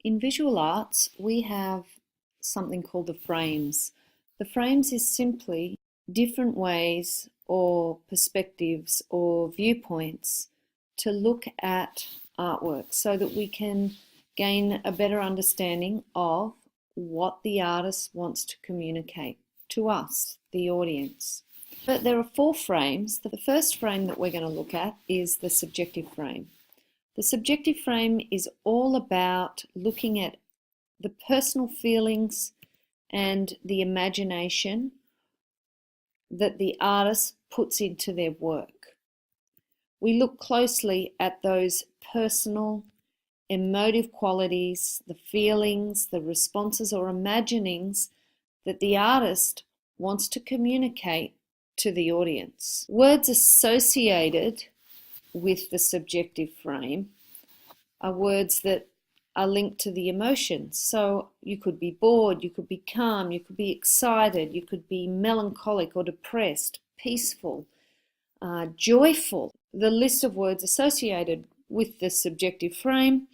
In visual arts, we have something called the frames. The frames is simply different ways or perspectives or viewpoints to look at artwork so that we can gain a better understanding of what the artist wants to communicate to us, the audience. But there are 4 frames. The first frame that we're going to look at is the subjective frame. The subjective frame is all about looking at the personal feelings and the imagination that the artist puts into their work. We look closely at those personal, emotive qualities, the feelings, the responses or imaginings that the artist wants to communicate to the audience. Words associated with the subjective frame are words that are linked to the emotions. So you could be bored, you could be calm, you could be excited, you could be melancholic or depressed, peaceful, joyful. The list of words associated with the subjective frame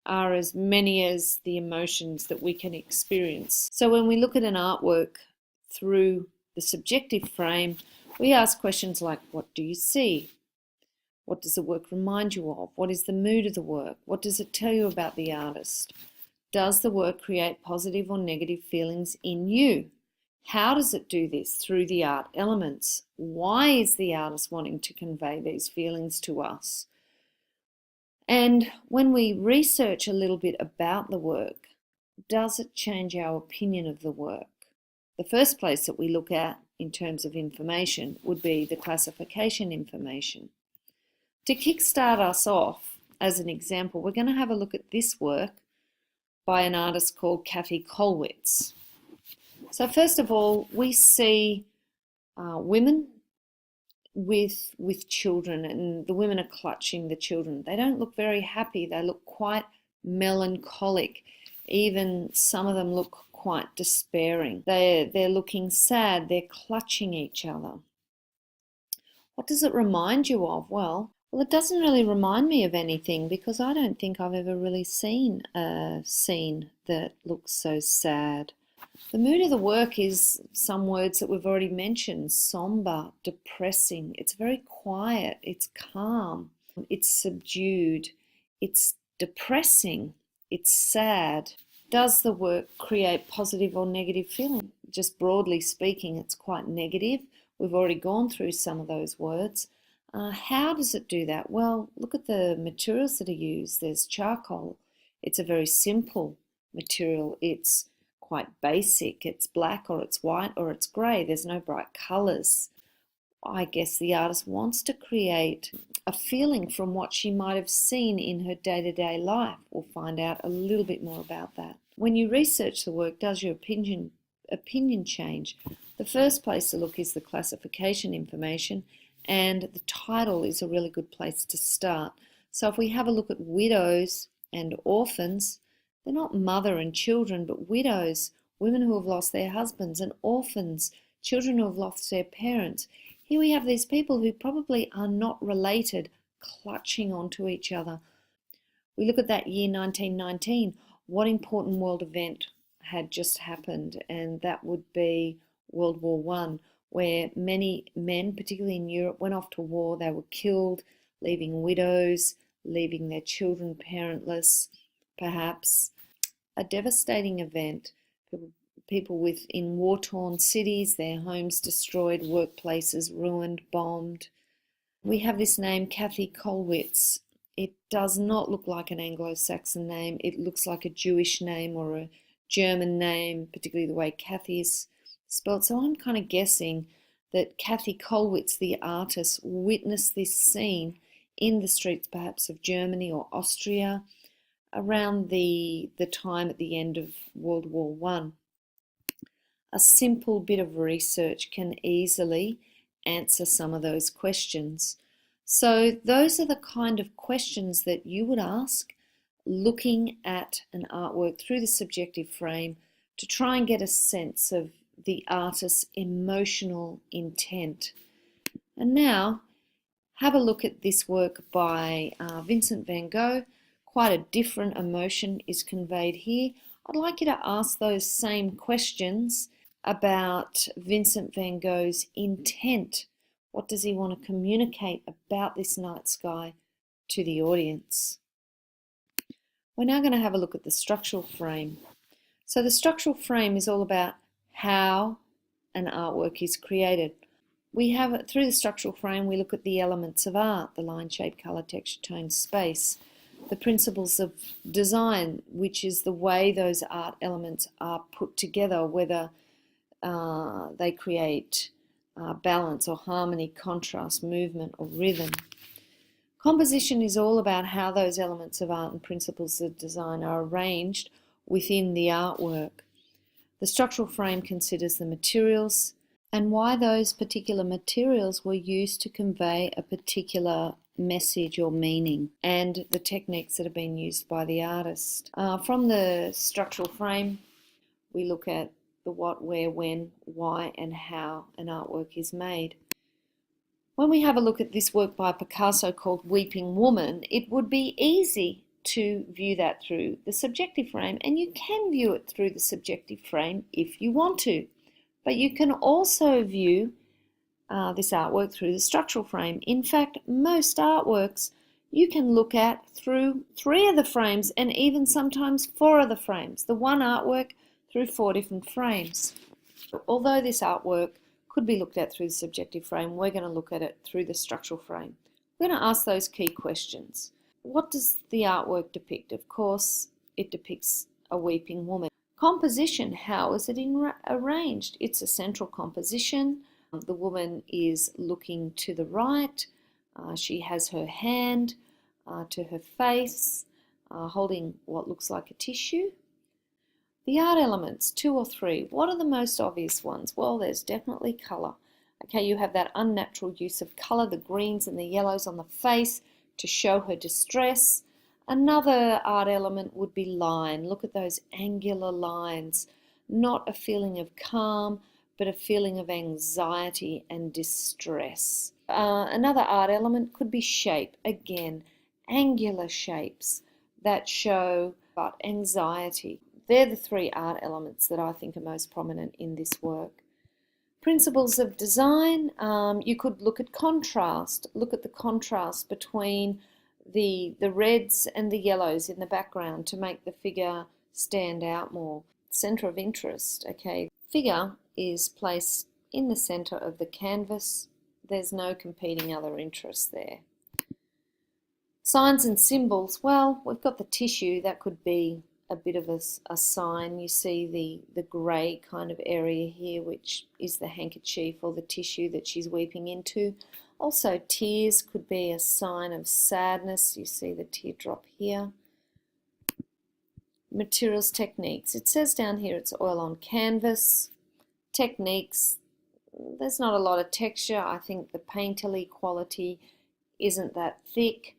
are as many as the emotions that we can experience. So when we look at an artwork through the subjective frame, we ask questions like, what do you see? What does the work remind you of? What is the mood of the work? What does it tell you about the artist? Does the work create positive or negative feelings in you? How does it do this? Through the art elements. Why is the artist wanting to convey these feelings to us? And when we research a little bit about the work, does it change our opinion of the work? The first place that we look at in terms of information would be the classification information. To kickstart us off, as an example, we're going to have a look at this work by an artist called Kathy Kollwitz. So first of all, we see women with children, and the women are clutching the children. They don't look very happy. They look quite melancholic. Even some of them look quite despairing. They're looking sad. They're clutching each other. What does it remind you of? Well, it doesn't really remind me of anything because I don't think I've ever really seen a scene that looks so sad. The mood of the work is some words that we've already mentioned: somber, depressing. It's very quiet, it's calm, it's subdued, it's depressing, it's sad. Does the work create positive or negative feeling? Just broadly speaking, it's quite negative. We've already gone through some of those words. How does it do that? Well, look at the materials that are used. There's charcoal. It's a very simple material. It's quite basic. It's black or it's white or it's grey. There's no bright colours. I guess the artist wants to create a feeling from what she might have seen in her day-to-day life. We'll find out a little bit more about that. When you research the work, does your opinion change? The first place to look is the classification information, and the title is a really good place to start. So if we have a look at widows and orphans, they're not mother and children, but widows, women who have lost their husbands, and orphans, children who have lost their parents. Here we have these people who probably are not related, clutching onto each other. We look at that year 1919, what important world event had just happened, and that would be World War I, where many men, particularly in Europe, went off to war. They were killed, leaving widows, leaving their children parentless, perhaps. A devastating event. People in war-torn cities, their homes destroyed, workplaces ruined, bombed. We have this name, Kathy Kollwitz. It does not look like an Anglo-Saxon name. It looks like a Jewish name or a German name, particularly the way Kathy is spelled. So I'm kind of guessing that Kathy Kollwitz, the artist, witnessed this scene in the streets perhaps of Germany or Austria around the time at the end of World War I. A simple bit of research can easily answer some of those questions. So those are the kind of questions that you would ask looking at an artwork through the subjective frame to try and get a sense of the artist's emotional intent. And now have a look at this work by Vincent van Gogh quite a different emotion is conveyed here. I'd like you to ask those same questions about Vincent van Gogh's intent. What does he want to communicate about this night sky to the audience? We're now going to have a look at the structural frame. So the structural frame is all about how an artwork is created. Through the structural frame, we look at the elements of art, the line, shape, colour, texture, tone, space, the principles of design, which is the way those art elements are put together, whether they create balance or harmony, contrast, movement or rhythm. Composition is all about how those elements of art and principles of design are arranged within the artwork. The structural frame considers the materials and why those particular materials were used to convey a particular message or meaning, and the techniques that have been used by the artist. From the structural frame, we look at the what, where, when, why and how an artwork is made. When we have a look at this work by Picasso called Weeping Woman, it would be easy to view that through the subjective frame, and you can view it through the subjective frame if you want to. But you can also view this artwork through the structural frame. In fact, most artworks you can look at through 3 of the frames and even sometimes 4 of the frames. The one artwork through 4 different frames. Although this artwork could be looked at through the subjective frame, we're going to look at it through the structural frame. We're going to ask those key questions. What does the artwork depict? Of course, it depicts a weeping woman. Composition, how is it arranged? It's a central composition. The woman is looking to the right. She has her hand to her face, holding what looks like a tissue. The art elements, 2 or 3. What are the most obvious ones? Well, there's definitely colour. Okay, you have that unnatural use of colour, the greens and the yellows on the face to show her distress. Another art element would be line. Look at those angular lines. Not a feeling of calm, but a feeling of anxiety and distress. Another art element could be shape. Again, angular shapes that show about anxiety. They're the 3 art elements that I think are most prominent in this work. Principles of design, you could look at contrast. Look at the contrast between the reds and the yellows in the background to make the figure stand out more. Center of interest, okay. Figure is placed in the center of the canvas. There's no competing other interests there. Signs and symbols, well, we've got the tissue. That could be a bit of a sign. You see the grey kind of area here, which is the handkerchief or the tissue that she's weeping into. Also, tears could be a sign of sadness. You see the teardrop here. Materials, techniques. It says down here it's oil on canvas. Techniques, there's not a lot of texture. I think the painterly quality isn't that thick.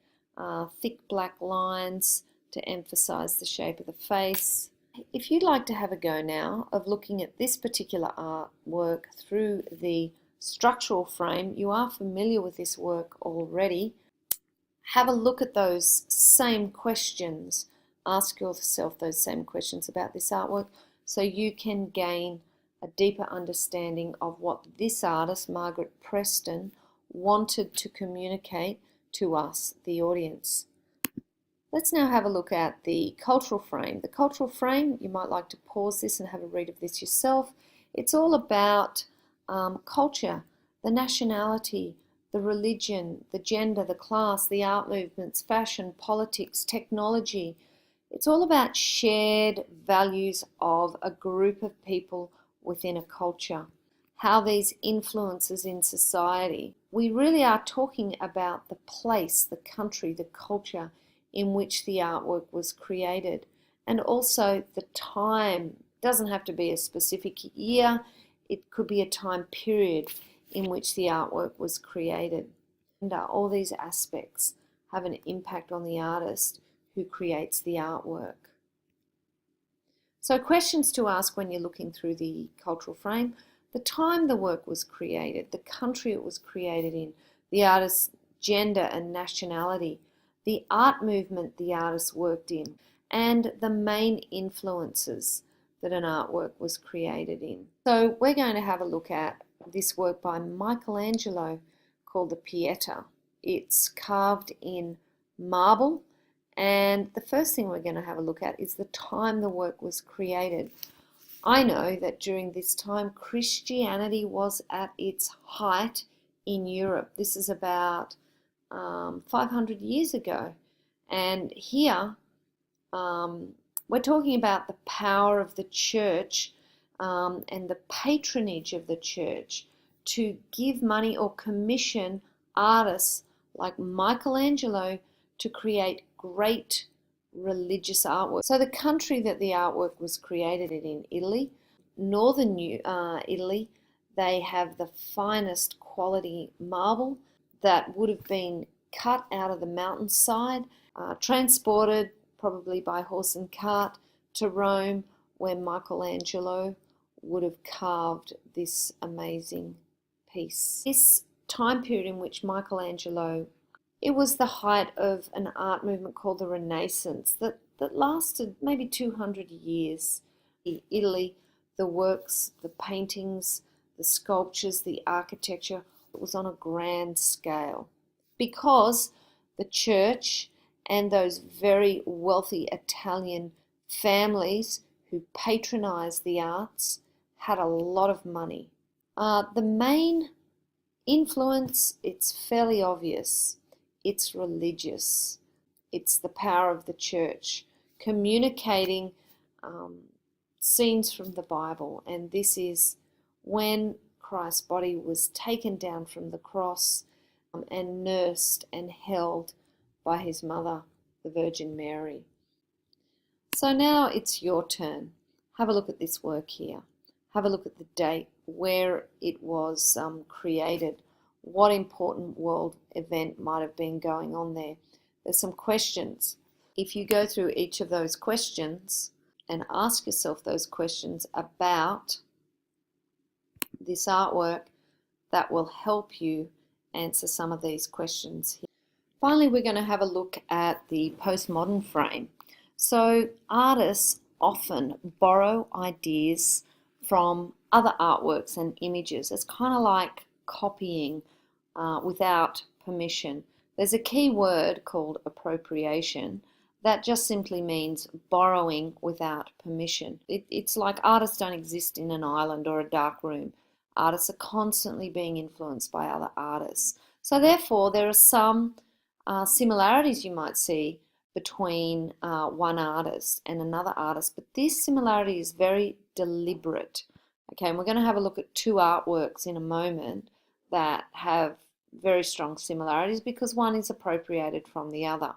Thick black lines to emphasize the shape of the face. If you'd like to have a go now of looking at this particular artwork through the structural frame, you are familiar with this work already. Have a look at those same questions. Ask yourself those same questions about this artwork so you can gain a deeper understanding of what this artist, Margaret Preston, wanted to communicate to us, the audience. Let's now have a look at the cultural frame. The cultural frame, you might like to pause this and have a read of this yourself. It's all about culture, the nationality, the religion, the gender, the class, the art movements, fashion, politics, technology. It's all about shared values of a group of people within a culture, how these influences in society. We really are talking about the place, the country, the culture in which the artwork was created, and also the time. It doesn't have to be a specific year, it could be a time period in which the artwork was created. And all these aspects have an impact on the artist who creates the artwork. So questions to ask when you're looking through the cultural frame: the time the work was created, the country it was created in, the artist's gender and nationality, the art movement the artist worked in, and the main influences that an artwork was created in. So we're going to have a look at this work by Michelangelo called the Pieta. It's carved in marble, and the first thing we're going to have a look at is the time the work was created. I know that during this time Christianity was at its height in Europe. This is about 500 years ago, and here we're talking about the power of the church and the patronage of the church to give money or commission artists like Michelangelo to create great religious artwork. So the country that the artwork was created in Italy, northern Italy, they have the finest quality marble that would have been cut out of the mountainside, transported probably by horse and cart to Rome, where Michelangelo would have carved this amazing piece. This time period in which Michelangelo, it was the height of an art movement called the Renaissance that lasted maybe 200 years. In Italy, the works, the paintings, the sculptures, the architecture, it was on a grand scale because the church and those very wealthy Italian families who patronized the arts had a lot of money. The main influence, it's fairly obvious. It's religious. It's the power of the church communicating scenes from the Bible. And this is when Christ's body was taken down from the cross and nursed and held by his mother, the Virgin Mary. So now it's your turn. Have a look at this work here. Have a look at the date, where it was created, what important world event might have been going on there. There's some questions. If you go through each of those questions and ask yourself those questions about this artwork, that will help you answer some of these questions here. Finally, we're going to have a look at the postmodern frame. So artists often borrow ideas from other artworks and images. It's kind of like copying without permission. There's a key word called appropriation that just simply means borrowing without permission. It's like artists don't exist in an island or a dark room. Artists are constantly being influenced by other artists. So therefore, there are some similarities you might see between one artist and another artist, but this similarity is very deliberate. Okay, and we're going to have a look at two artworks in a moment that have very strong similarities because one is appropriated from the other.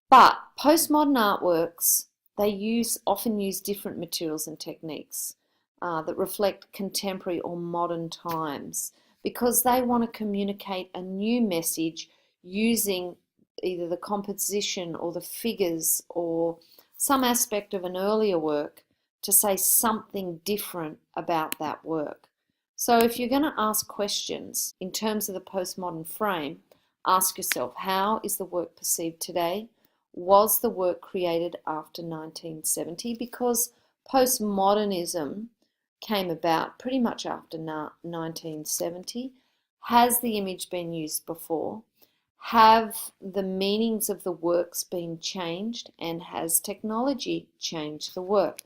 But postmodern artworks, they often use different materials and techniques that reflect contemporary or modern times because they want to communicate a new message using either the composition or the figures or some aspect of an earlier work to say something different about that work. So if you're going to ask questions in terms of the postmodern frame, ask yourself, how is the work perceived today? Was the work created after 1970? Because postmodernism came about pretty much after 1970. Has the image been used before? Have the meanings of the works been changed, and has technology changed the work?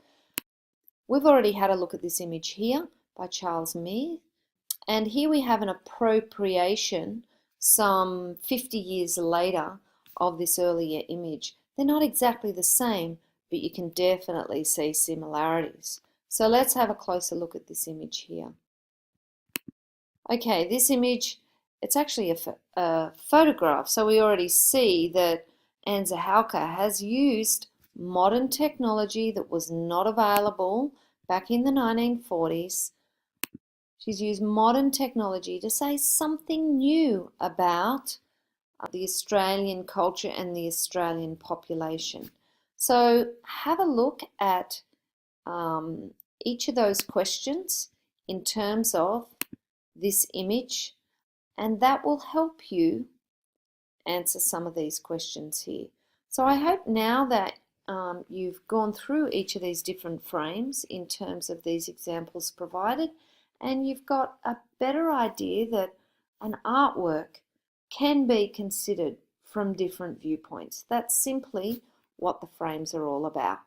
We've already had a look at this image here by Charles Meade, and here we have an appropriation some 50 years later of this earlier image. They're not exactly the same, but you can definitely see similarities. So let's have a closer look at this image here. Okay, this image, it's actually a photograph, so we already see that Anza Hauke has used modern technology that was not available back in the 1940s. She's used modern technology to say something new about the Australian culture and the Australian population. So have a look at each of those questions in terms of this image, and that will help you answer some of these questions here. So I hope now that you've gone through each of these different frames in terms of these examples provided, and you've got a better idea that an artwork can be considered from different viewpoints. That's simply what the frames are all about.